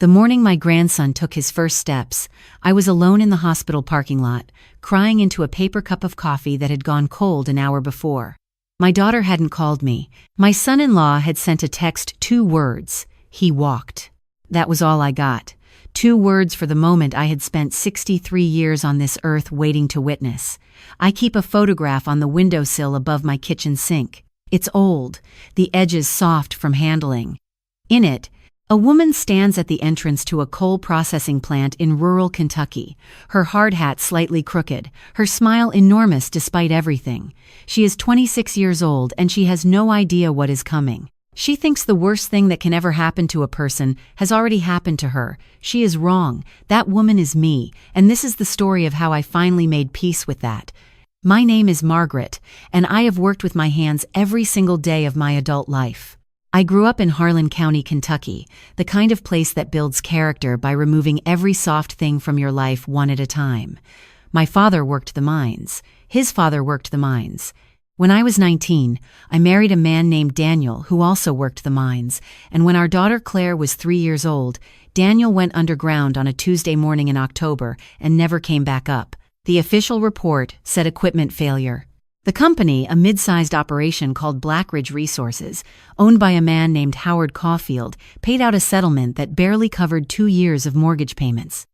The morning my grandson took his first steps, I was alone in the hospital parking lot, crying into a paper cup of coffee that had gone cold an hour before. My daughter hadn't called me. My son-in-law had sent a text, 2 words. He walked. That was all I got. 2 words for the moment I had spent 63 years on this earth waiting to witness. I keep a photograph on the windowsill above my kitchen sink. It's old, the edges soft from handling. In it, a woman stands at the entrance to a coal processing plant in rural Kentucky, her hard hat slightly crooked, her smile enormous despite everything. She is 26 years old and she has no idea what is coming. She thinks the worst thing that can ever happen to a person has already happened to her. She is wrong. That woman is me, and this is the story of how I finally made peace with that. My name is Margaret, and I have worked with my hands every single day of my adult life. I grew up in Harlan County, Kentucky, the kind of place that builds character by removing every soft thing from your life one at a time. My father worked the mines. His father worked the mines. When I was 19, I married a man named Daniel who also worked the mines, and when our daughter Claire was 3 years old, Daniel went underground on a Tuesday morning in October and never came back up. The official report said equipment failure. The company, a mid-sized operation called Blackridge Resources, owned by a man named Howard Caulfield, paid out a settlement that barely covered 2 years of mortgage payments.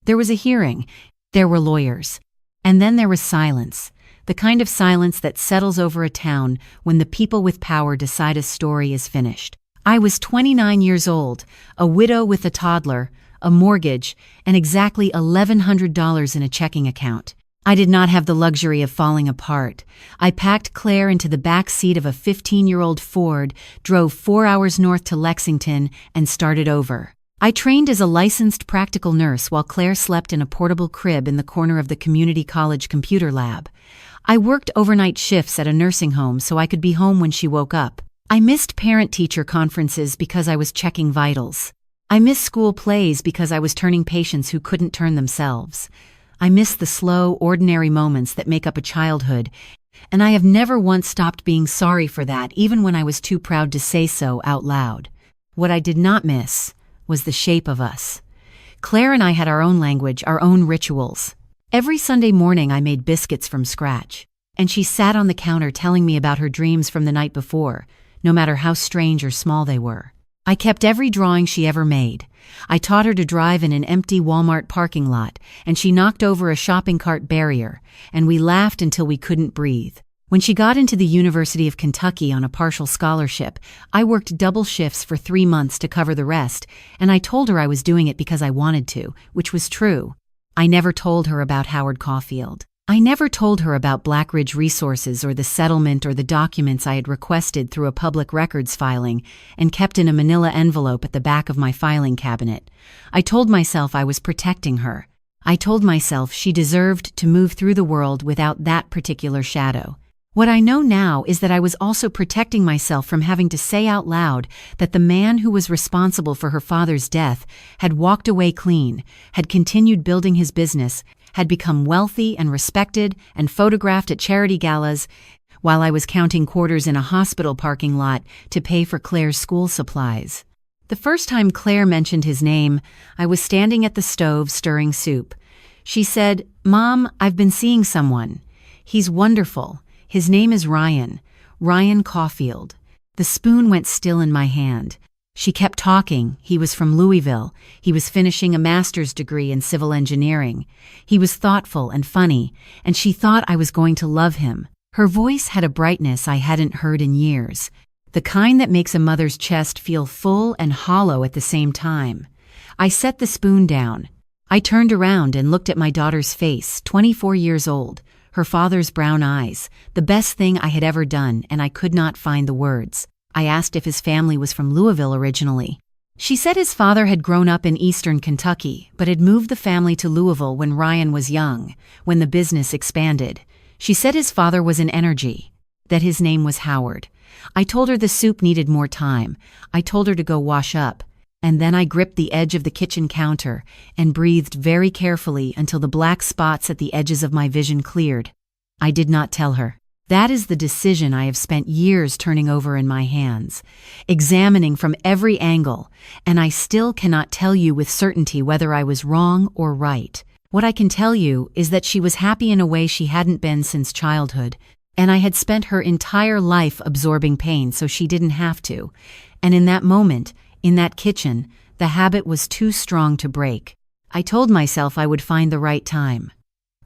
There was a hearing. There were lawyers. And then there was silence. The kind of silence that settles over a town when the people with power decide a story is finished. I was 29 years old, a widow with a toddler, a mortgage, and exactly $1,100 in a checking account. I did not have the luxury of falling apart. I packed Claire into the back seat of a 15-year-old Ford, drove 4 hours north to Lexington, and started over. I trained as a licensed practical nurse while Claire slept in a portable crib in the corner of the community college computer lab. I worked overnight shifts at a nursing home so I could be home when she woke up. I missed parent-teacher conferences because I was checking vitals. I missed school plays because I was turning patients who couldn't turn themselves. I miss the slow, ordinary moments that make up a childhood, and I have never once stopped being sorry for that, even when I was too proud to say so out loud. What I did not miss was the shape of us. Claire and I had our own language, our own rituals. Every Sunday morning I made biscuits from scratch, and she sat on the counter telling me about her dreams from the night before, no matter how strange or small they were. I kept every drawing she ever made. I taught her to drive in an empty Walmart parking lot, and she knocked over a shopping cart barrier, and we laughed until we couldn't breathe. When she got into the University of Kentucky on a partial scholarship, I worked double shifts for 3 months to cover the rest, and I told her I was doing it because I wanted to, which was true. I never told her about Howard Caulfield. I never told her about Blackridge Resources or the settlement or the documents I had requested through a public records filing and kept in a manila envelope at the back of my filing cabinet. I told myself I was protecting her. I told myself she deserved to move through the world without that particular shadow. What I know now is that I was also protecting myself from having to say out loud that the man who was responsible for her father's death had walked away clean, had continued building his business, had become wealthy and respected and photographed at charity galas, while I was counting quarters in a hospital parking lot to pay for Claire's school supplies. The first time Claire mentioned his name, I was standing at the stove stirring soup. She said, "Mom, I've been seeing someone. He's wonderful. His name is Ryan Caulfield." The spoon went still in my hand. She kept talking. He was from Louisville. He was finishing a master's degree in civil engineering. He was thoughtful and funny, and she thought I was going to love him. Her voice had a brightness I hadn't heard in years, the kind that makes a mother's chest feel full and hollow at the same time. I set the spoon down. I turned around and looked at my daughter's face, 24 years old, her father's brown eyes, the best thing I had ever done, and I could not find the words. I asked if his family was from Louisville originally. She said his father had grown up in eastern Kentucky, but had moved the family to Louisville when Ryan was young, when the business expanded. She said his father was in energy, that his name was Howard. I told her the soup needed more time. I told her to go wash up, and then I gripped the edge of the kitchen counter and breathed very carefully until the black spots at the edges of my vision cleared. I did not tell her. That is the decision I have spent years turning over in my hands, examining from every angle, and I still cannot tell you with certainty whether I was wrong or right. What I can tell you is that she was happy in a way she hadn't been since childhood, and I had spent her entire life absorbing pain so she didn't have to. And in that moment, in that kitchen, the habit was too strong to break. I told myself I would find the right time.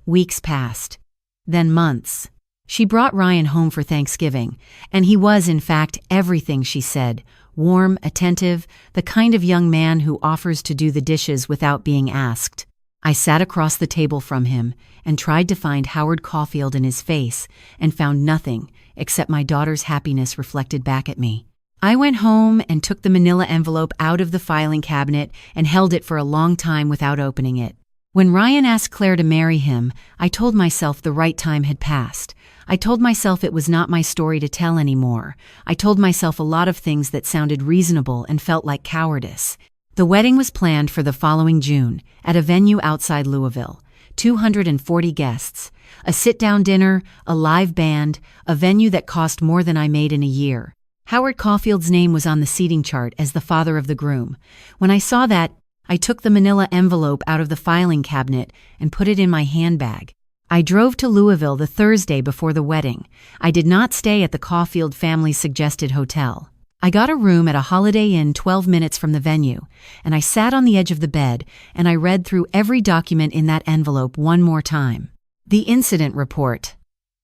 Weeks passed. Then months. She brought Ryan home for Thanksgiving, and he was, in fact, everything she said. Warm, attentive, the kind of young man who offers to do the dishes without being asked. I sat across the table from him and tried to find Howard Caulfield in his face and found nothing except my daughter's happiness reflected back at me. I went home and took the manila envelope out of the filing cabinet and held it for a long time without opening it. When Ryan asked Claire to marry him, I told myself the right time had passed. I told myself it was not my story to tell anymore. I told myself a lot of things that sounded reasonable and felt like cowardice. The wedding was planned for the following June, at a venue outside Louisville. 240 guests, a sit-down dinner, a live band, a venue that cost more than I made in a year. Howard Caulfield's name was on the seating chart as the father of the groom. When I saw that, I took the manila envelope out of the filing cabinet and put it in my handbag. I drove to Louisville the Thursday before the wedding. I did not stay at the Caulfield family's suggested hotel. I got a room at a Holiday Inn 12 minutes from the venue, and I sat on the edge of the bed and I read through every document in that envelope one more time. The incident report,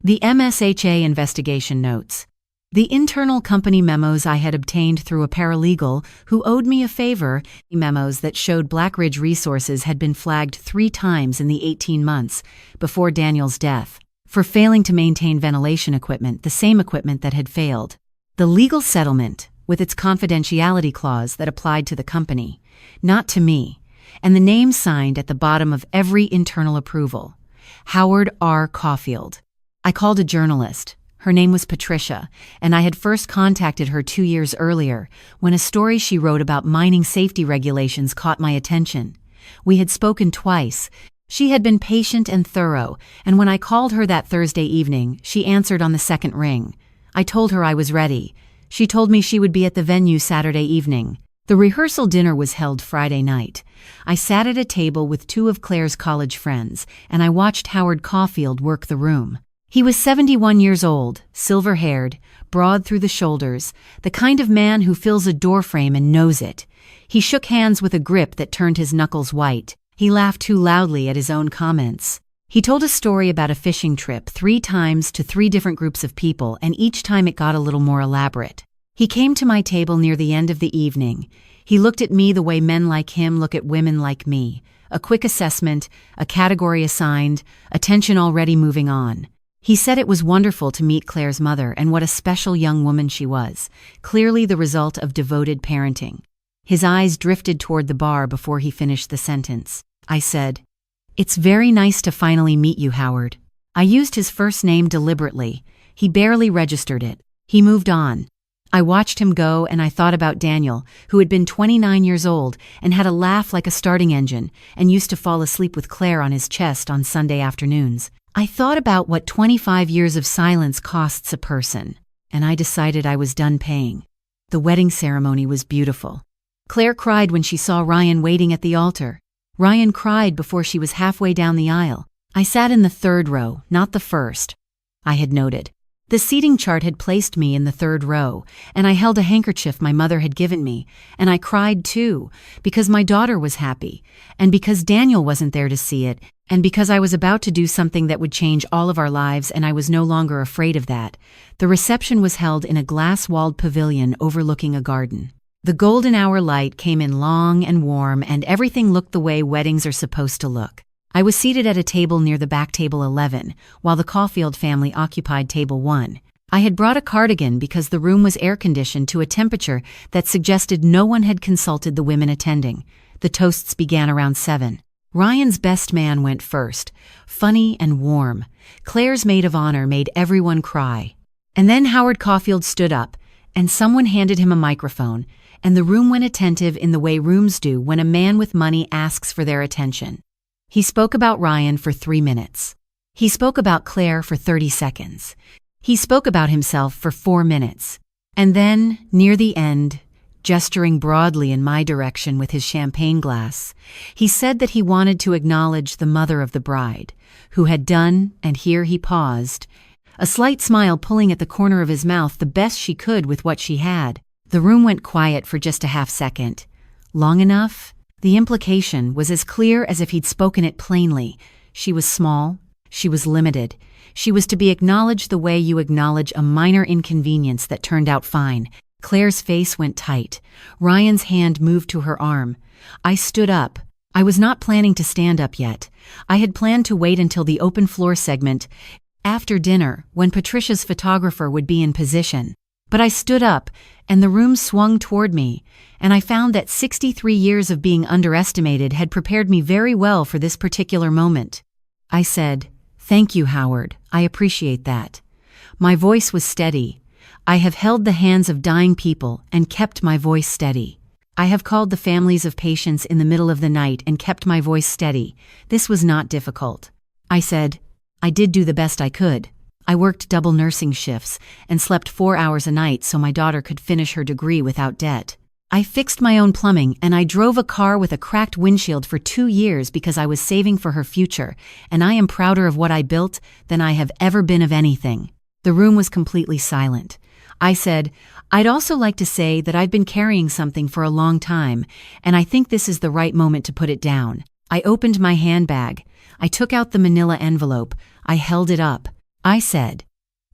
the MSHA investigation notes, the internal company memos I had obtained through a paralegal who owed me a favor, memos that showed Black Ridge Resources had been flagged 3 times in the 18 months before Daniel's death for failing to maintain ventilation equipment, the same equipment that had failed. The legal settlement, with its confidentiality clause that applied to the company, not to me, and the name signed at the bottom of every internal approval. Howard R. Caulfield. I called a journalist. Her name was Patricia, and I had first contacted her 2 years earlier when a story she wrote about mining safety regulations caught my attention. We had spoken twice. She had been patient and thorough, and when I called her that Thursday evening, she answered on the second ring. I told her I was ready. She told me she would be at the venue Saturday evening. The rehearsal dinner was held Friday night. I sat at a table with 2 of Claire's college friends, and I watched Howard Caulfield work the room. He was 71 years old, silver-haired, broad through the shoulders, the kind of man who fills a doorframe and knows it. He shook hands with a grip that turned his knuckles white. He laughed too loudly at his own comments. He told a story about a fishing trip 3 times to 3 different groups of people, and each time it got a little more elaborate. He came to my table near the end of the evening. He looked at me the way men like him look at women like me. A quick assessment, a category assigned, attention already moving on. He said it was wonderful to meet Claire's mother and what a special young woman she was, clearly the result of devoted parenting. His eyes drifted toward the bar before he finished the sentence. I said, "It's very nice to finally meet you, Howard." I used his first name deliberately. He barely registered it. He moved on. I watched him go and I thought about Daniel, who had been 29 years old and had a laugh like a starting engine and used to fall asleep with Claire on his chest on Sunday afternoons. I thought about what 25 years of silence costs a person, and I decided I was done paying. The wedding ceremony was beautiful. Claire cried when she saw Ryan waiting at the altar. Ryan cried before she was halfway down the aisle. I sat in the 3rd row, not the 1st. I had noted. The seating chart had placed me in the 3rd row, and I held a handkerchief my mother had given me, and I cried too, because my daughter was happy, and because Daniel wasn't there to see it, and because I was about to do something that would change all of our lives and I was no longer afraid of that. The reception was held in a glass-walled pavilion overlooking a garden. The golden hour light came in long and warm, and everything looked the way weddings are supposed to look. I was seated at a table near the back table 11, while the Caulfield family occupied table 1. I had brought a cardigan because the room was air-conditioned to a temperature that suggested no one had consulted the women attending. The toasts began around 7. Ryan's best man went first, funny and warm. Claire's maid of honor made everyone cry. And then Howard Caulfield stood up, and someone handed him a microphone, and the room went attentive in the way rooms do when a man with money asks for their attention. He spoke about Ryan for 3 minutes. He spoke about Claire for 30 seconds. He spoke about himself for 4 minutes. And then, near the end, gesturing broadly in my direction with his champagne glass, he said that he wanted to acknowledge the mother of the bride, who had done, and here he paused, a slight smile pulling at the corner of his mouth the best she could with what she had. The room went quiet for just a half second. Long enough? The implication was as clear as if he'd spoken it plainly. She was small. She was limited. She was to be acknowledged the way you acknowledge a minor inconvenience that turned out fine. Claire's face went tight. Ryan's hand moved to her arm. I stood up. I was not planning to stand up yet. I had planned to wait until the open floor segment, after dinner, when Patricia's photographer would be in position. But I stood up, and the room swung toward me, and I found that 63 years of being underestimated had prepared me very well for this particular moment. I said, "Thank you, Howard. I appreciate that." My voice was steady. I have held the hands of dying people and kept my voice steady. I have called the families of patients in the middle of the night and kept my voice steady. This was not difficult. I said, "I did do the best I could. I worked double nursing shifts and slept 4 hours a night so my daughter could finish her degree without debt. I fixed my own plumbing and I drove a car with a cracked windshield for 2 years because I was saving for her future, and I am prouder of what I built than I have ever been of anything." The room was completely silent. I said, "I'd also like to say that I've been carrying something for a long time, and I think this is the right moment to put it down." I opened my handbag. I took out the manila envelope. I held it up. I said,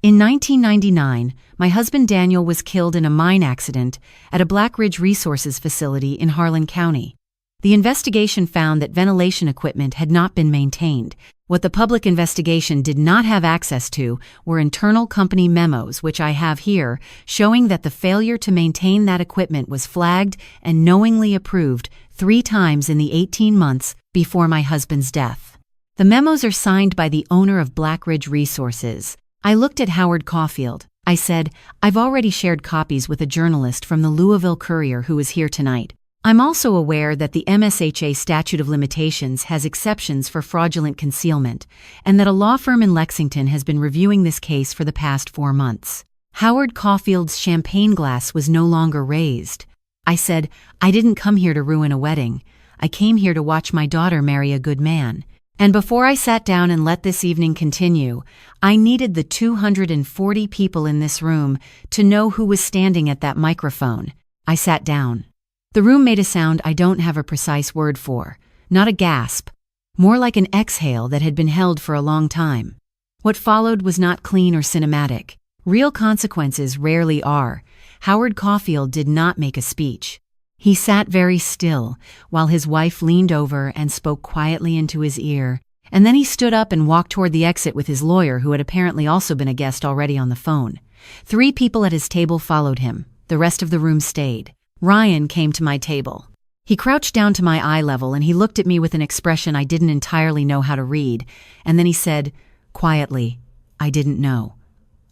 "In 1999, my husband Daniel was killed in a mine accident at a Black Ridge Resources facility in Harlan County. The investigation found that ventilation equipment had not been maintained. What the public investigation did not have access to were internal company memos, which I have here, showing that the failure to maintain that equipment was flagged and knowingly approved 3 times in the 18 months before my husband's death. The memos are signed by the owner of Black Ridge Resources." I looked at Howard Caulfield. I said, "I've already shared copies with a journalist from the Louisville Courier who is here tonight. I'm also aware that the MSHA statute of limitations has exceptions for fraudulent concealment, and that a law firm in Lexington has been reviewing this case for the past 4 months." Howard Caulfield's champagne glass was no longer raised. I said, "I didn't come here to ruin a wedding. I came here to watch my daughter marry a good man. And before I sat down and let this evening continue, I needed the 240 people in this room to know who was standing at that microphone." I sat down. The room made a sound I don't have a precise word for, not a gasp, more like an exhale that had been held for a long time. What followed was not clean or cinematic. Real consequences rarely are. Howard Caulfield did not make a speech. He sat very still, while his wife leaned over and spoke quietly into his ear, and then he stood up and walked toward the exit with his lawyer, who had apparently also been a guest already on the phone. 3 people at his table followed him. The rest of the room stayed. Ryan came to my table. He crouched down to my eye level and he looked at me with an expression I didn't entirely know how to read, and then he said, quietly, "I didn't know.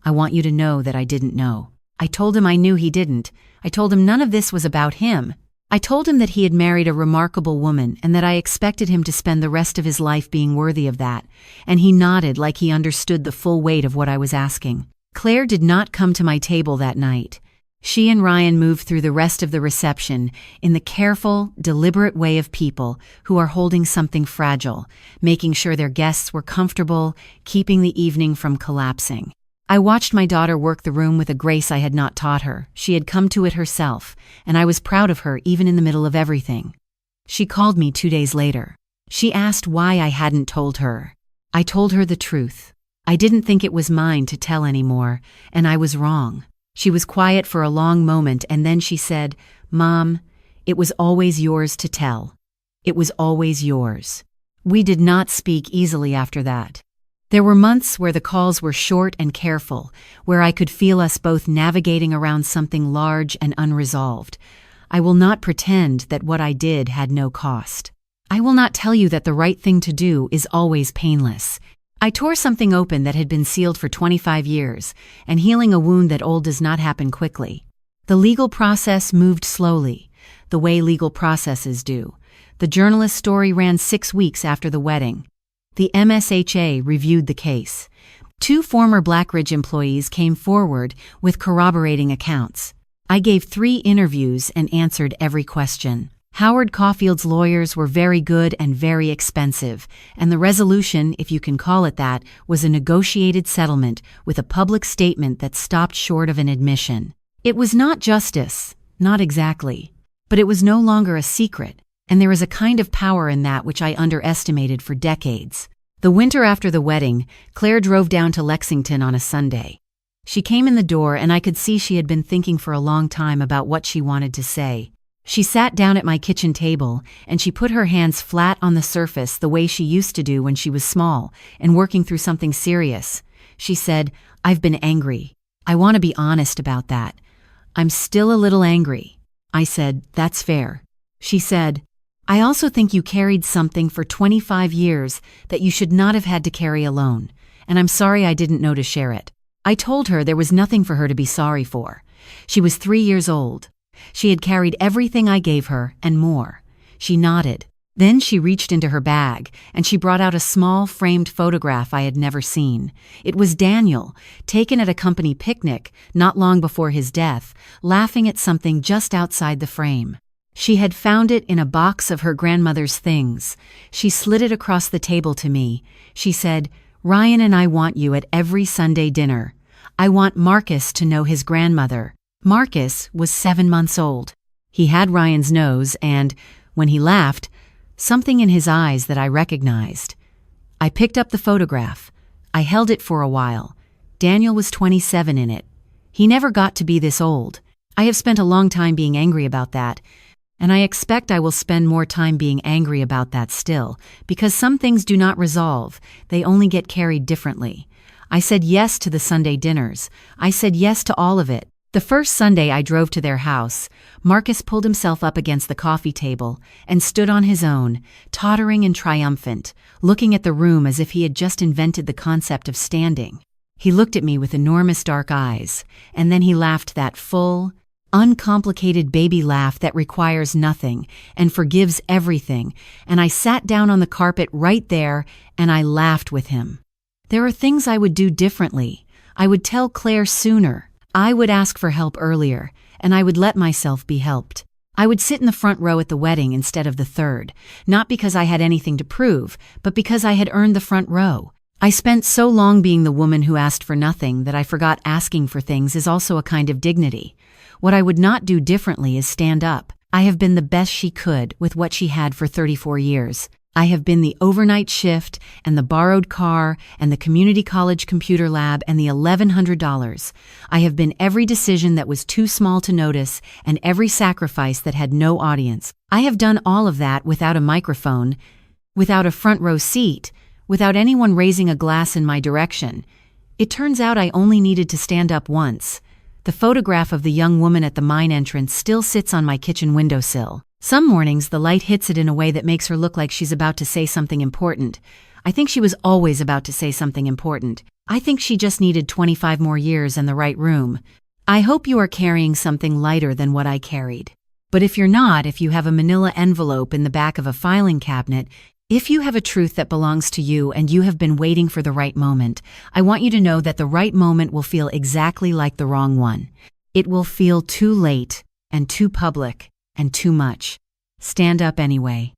I want you to know that I didn't know." I told him I knew he didn't. I told him none of this was about him. I told him that he had married a remarkable woman and that I expected him to spend the rest of his life being worthy of that, and he nodded like he understood the full weight of what I was asking. Claire did not come to my table that night. She and Ryan moved through the rest of the reception in the careful, deliberate way of people who are holding something fragile, making sure their guests were comfortable, keeping the evening from collapsing. I watched my daughter work the room with a grace I had not taught her. She had come to it herself, and I was proud of her even in the middle of everything. She called me 2 days later. She asked why I hadn't told her. I told her the truth. I didn't think it was mine to tell anymore, and I was wrong. She was quiet for a long moment, and then she said, "Mom, it was always yours to tell. It was always yours." We did not speak easily after that. There were months where the calls were short and careful, where I could feel us both navigating around something large and unresolved. I will not pretend that what I did had no cost. I will not tell you that the right thing to do is always painless. I tore something open that had been sealed for 25 years, and healing a wound that old does not happen quickly. The legal process moved slowly, the way legal processes do. The journalist's story ran 6 weeks after the wedding. The MSHA reviewed the case. 2 former Blackridge employees came forward with corroborating accounts. I gave 3 interviews and answered every question. Howard Caulfield's lawyers were very good and very expensive, and the resolution, if you can call it that, was a negotiated settlement with a public statement that stopped short of an admission. It was not justice, not exactly, but it was no longer a secret, and there is a kind of power in that which I underestimated for decades. The winter after the wedding, Claire drove down to Lexington on a Sunday. She came in the door and I could see she had been thinking for a long time about what she wanted to say. She sat down at my kitchen table and she put her hands flat on the surface the way she used to do when she was small and working through something serious. She said, "I've been angry. I want to be honest about that. I'm still a little angry." I said, "That's fair." She said, "I also think you carried something for 25 years that you should not have had to carry alone, and I'm sorry I didn't know to share it." I told her there was nothing for her to be sorry for. She was 3 years old. She had carried everything I gave her and more. She nodded. Then she reached into her bag and she brought out a small framed photograph I had never seen. It was Daniel, taken at a company picnic not long before his death, laughing at something just outside the frame. She had found it in a box of her grandmother's things. She slid it across the table to me. She said, "Ryan and I want you at every Sunday dinner. I want Marcus to know his grandmother." Marcus was 7 months old. He had Ryan's nose and, when he laughed, something in his eyes that I recognized. I picked up the photograph. I held it for a while. Daniel was 27 in it. He never got to be this old. I have spent a long time being angry about that, and I expect I will spend more time being angry about that still, because some things do not resolve, they only get carried differently. I said yes to the Sunday dinners. I said yes to all of it. The first Sunday I drove to their house, Marcus pulled himself up against the coffee table and stood on his own, tottering and triumphant, looking at the room as if he had just invented the concept of standing. He looked at me with enormous dark eyes, and then he laughed that full, uncomplicated baby laugh that requires nothing and forgives everything, and I sat down on the carpet right there and I laughed with him. There are things I would do differently. I would tell Claire sooner. I would ask for help earlier, and I would let myself be helped. I would sit in the front row at the wedding instead of the third, not because I had anything to prove, but because I had earned the front row. I spent so long being the woman who asked for nothing that I forgot asking for things is also a kind of dignity. What I would not do differently is stand up. I have been the best she could with what she had for 34 years. I have been the overnight shift and the borrowed car and the community college computer lab and the $1,100. I have been every decision that was too small to notice and every sacrifice that had no audience. I have done all of that without a microphone, without a front row seat, without anyone raising a glass in my direction. It turns out I only needed to stand up once. The photograph of the young woman at the mine entrance still sits on my kitchen windowsill. Some mornings the light hits it in a way that makes her look like she's about to say something important. I think she was always about to say something important. I think she just needed 25 more years and the right room. I hope you are carrying something lighter than what I carried. But if you're not, if you have a manila envelope in the back of a filing cabinet, if you have a truth that belongs to you and you have been waiting for the right moment, I want you to know that the right moment will feel exactly like the wrong one. It will feel too late and too public and too much. Stand up anyway.